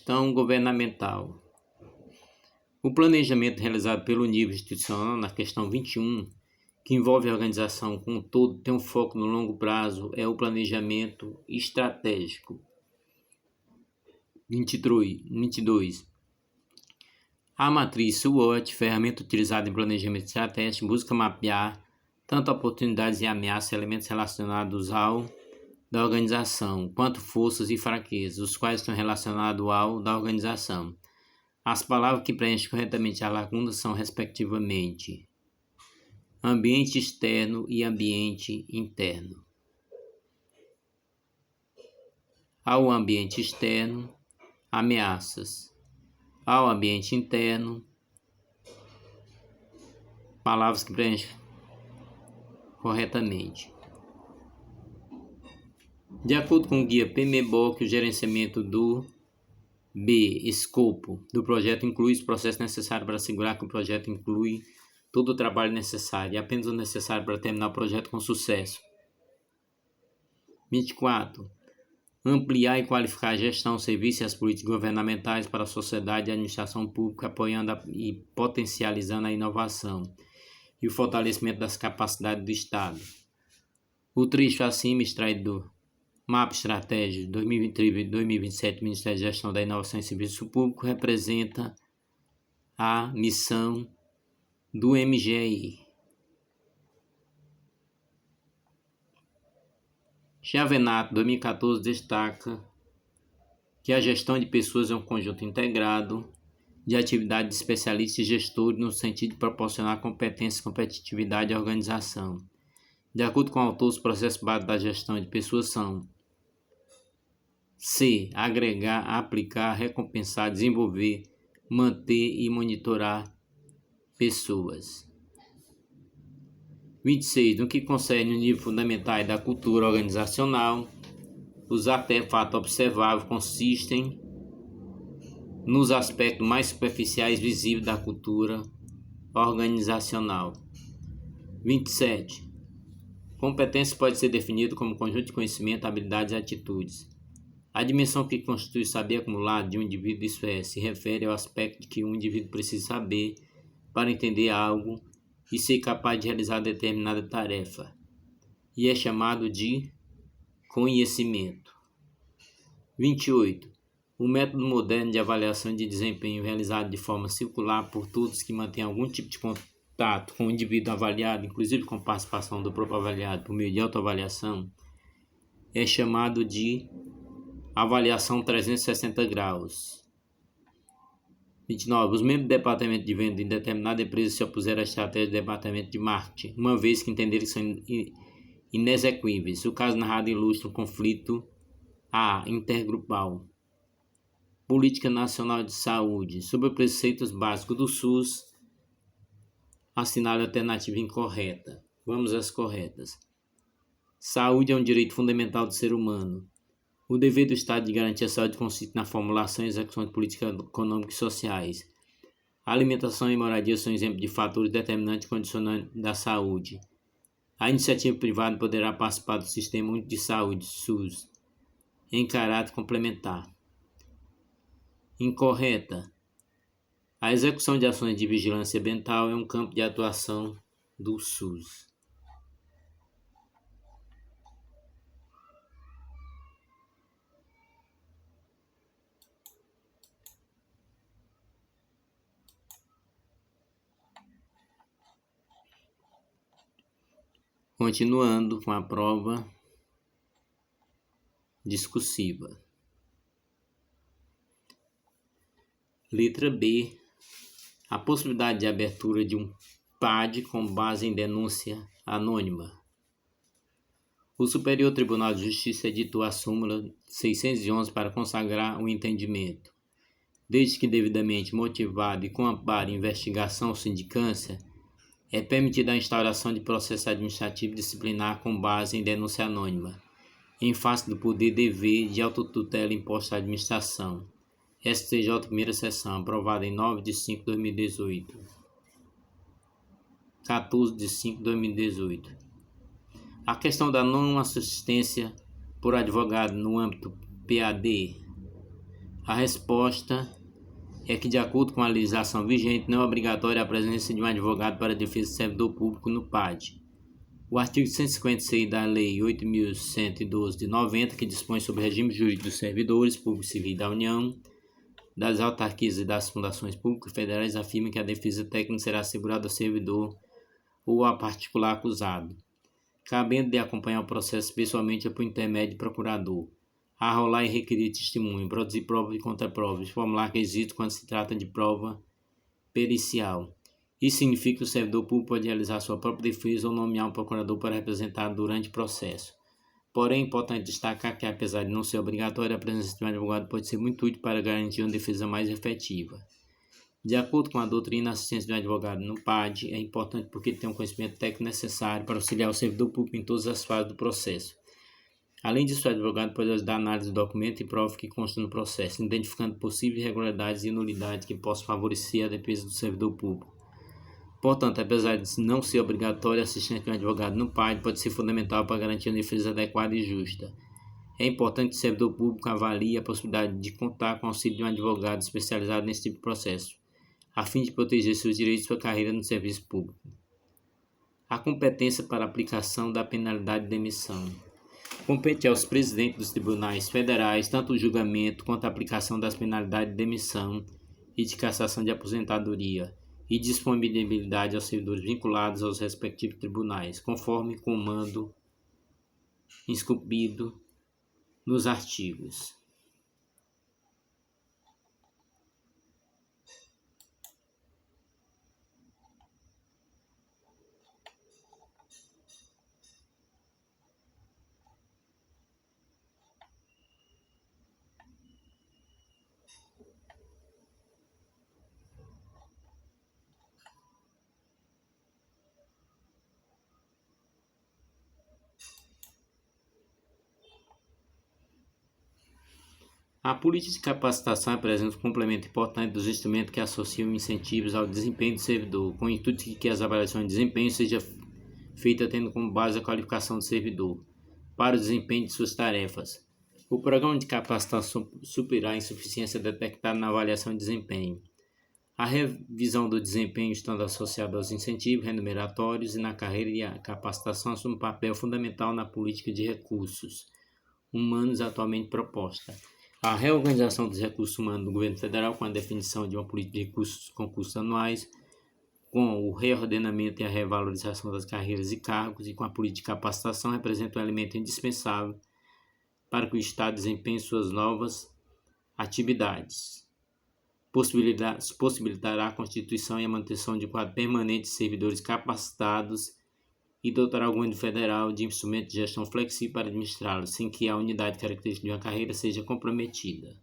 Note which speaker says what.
Speaker 1: Gestão governamental. O planejamento realizado pelo nível institucional na questão 21, que envolve a organização como um todo, tem um foco no longo prazo, é o planejamento estratégico. 22. A matriz SWOT, ferramenta utilizada em planejamento estratégico, busca mapear tanto oportunidades e ameaças, elementos relacionados ao da organização, quanto forças e fraquezas, os quais estão relacionados ao da organização. As palavras que preenchem corretamente a lacuna são, respectivamente, ambiente externo e ambiente interno. Ao ambiente externo, ameaças. Ao ambiente interno, palavras que preenchem corretamente. De acordo com o guia PMBOK, o gerenciamento do escopo do projeto inclui os processos necessários para assegurar que o projeto inclui todo o trabalho necessário e apenas o necessário para terminar o projeto com sucesso. 24. Ampliar e qualificar a gestão, serviços e as políticas governamentais para a sociedade e a administração pública, apoiando e potencializando a inovação e o fortalecimento das capacidades do Estado. O trecho acima, extraído do Mapa Estratégico 2023-2027 do Ministério da Gestão da Inovação e Serviço Público, representa a missão do MGI. Chiavenato, 2014, destaca que a gestão de pessoas é um conjunto integrado de atividades de especialistas e gestores no sentido de proporcionar competência, competitividade e organização. De acordo com o autor, os processos básicos da gestão de pessoas são: C. Agregar, aplicar, recompensar, desenvolver, manter e monitorar pessoas. 26. No que concerne o nível fundamental da cultura organizacional, os artefatos observáveis consistem nos aspectos mais superficiais visíveis da cultura organizacional. 27. Competência pode ser definida como conjunto de conhecimento, habilidades e atitudes. A dimensão que constitui o saber acumulado de um indivíduo, isso é, se refere ao aspecto de que um indivíduo precisa saber para entender algo e ser capaz de realizar determinada tarefa, e é chamado de conhecimento. 28. O método moderno de avaliação de desempenho, realizado de forma circular por todos que mantêm algum tipo de contato com o indivíduo avaliado, inclusive com participação do próprio avaliado por meio de autoavaliação, é chamado de avaliação 360 graus. 29. Os membros do departamento de venda em determinada empresa se opuseram à estratégia do departamento de marketing, uma vez que entenderam que são inexequíveis. O caso narrado ilustra um conflito intergrupal. Política Nacional de Saúde. Sobre os preceitos básicos do SUS, assinale a alternativa incorreta. Vamos às corretas. Saúde é um direito fundamental do ser humano. O dever do Estado de garantir a saúde consiste na formulação e execução de políticas econômicas e sociais. A alimentação e moradia são exemplos de fatores determinantes e condicionantes da saúde. A iniciativa privada poderá participar do Sistema Único de Saúde, SUS, em caráter complementar. Incorreta. A execução de ações de vigilância ambiental é um campo de atuação do SUS. Continuando com a prova discursiva. Letra B. A possibilidade de abertura de um PAD com base em denúncia anônima. O Superior Tribunal de Justiça editou a súmula 611 para consagrar o entendimento. Desde que devidamente motivado e com amparo em investigação ou sindicância, é permitida a instauração de processo administrativo disciplinar com base em denúncia anônima, em face do poder-dever de autotutela imposto à administração. STJ, primeira sessão, aprovada em 9 de 5 de 2018. 14 de 5 de 2018. A questão da não assistência por advogado no âmbito PAD. A resposta é que, de acordo com a legislação vigente, não é obrigatória a presença de um advogado para a defesa do servidor público no PAD. O artigo 156 da Lei 8.112 de 90, que dispõe sobre o regime jurídico dos servidores públicos civis da União, das autarquias e das fundações públicas federais, afirma que a defesa técnica será assegurada ao servidor ou a particular acusado, cabendo de acompanhar o processo pessoalmente por intermédio do procurador, arrolar e requerir testemunho, produzir provas e contraprovas, formular requisitos quando se trata de prova pericial. Isso significa que o servidor público pode realizar sua própria defesa ou nomear um procurador para representar durante o processo. Porém, é importante destacar que, apesar de não ser obrigatória, a presença de um advogado pode ser muito útil para garantir uma defesa mais efetiva. De acordo com a doutrina, a assistência de um advogado no PAD é importante porque tem um conhecimento técnico necessário para auxiliar o servidor público em todas as fases do processo. Além disso, o advogado pode ajudar a análise do documento e prova que constam no processo, identificando possíveis irregularidades e nulidades que possam favorecer a defesa do servidor público. Portanto, apesar de não ser obrigatório, a assistência de um advogado no PAD pode ser fundamental para garantir uma defesa adequada e justa. É importante que o servidor público avalie a possibilidade de contar com o auxílio de um advogado especializado nesse tipo de processo, a fim de proteger seus direitos e sua carreira no serviço público. A competência para a aplicação da penalidade de demissão. Compete aos presidentes dos tribunais federais tanto o julgamento quanto a aplicação das penalidades de demissão e de cassação de aposentadoria e disponibilidade aos servidores vinculados aos respectivos tribunais, conforme comando incumbido nos artigos. A política de capacitação apresenta um complemento importante dos instrumentos que associam incentivos ao desempenho do servidor, com o intuito de que as avaliações de desempenho sejam feitas tendo como base a qualificação do servidor para o desempenho de suas tarefas. O programa de capacitação suprirá a insuficiência detectada na avaliação de desempenho. A revisão do desempenho estando associada aos incentivos remuneratórios e na carreira e a capacitação assume um papel fundamental na política de recursos humanos atualmente proposta. A reorganização dos recursos humanos do governo federal, com a definição de uma política de recursos concursos anuais, com o reordenamento e a revalorização das carreiras e cargos e com a política de capacitação, representa um elemento indispensável para que o Estado desempenhe suas novas atividades. Possibilitará a constituição e a manutenção de quadro permanente de servidores capacitados e dotará o governo federal de instrumentos de gestão flexível para administrá-los, sem que a unidade característica de uma carreira seja comprometida.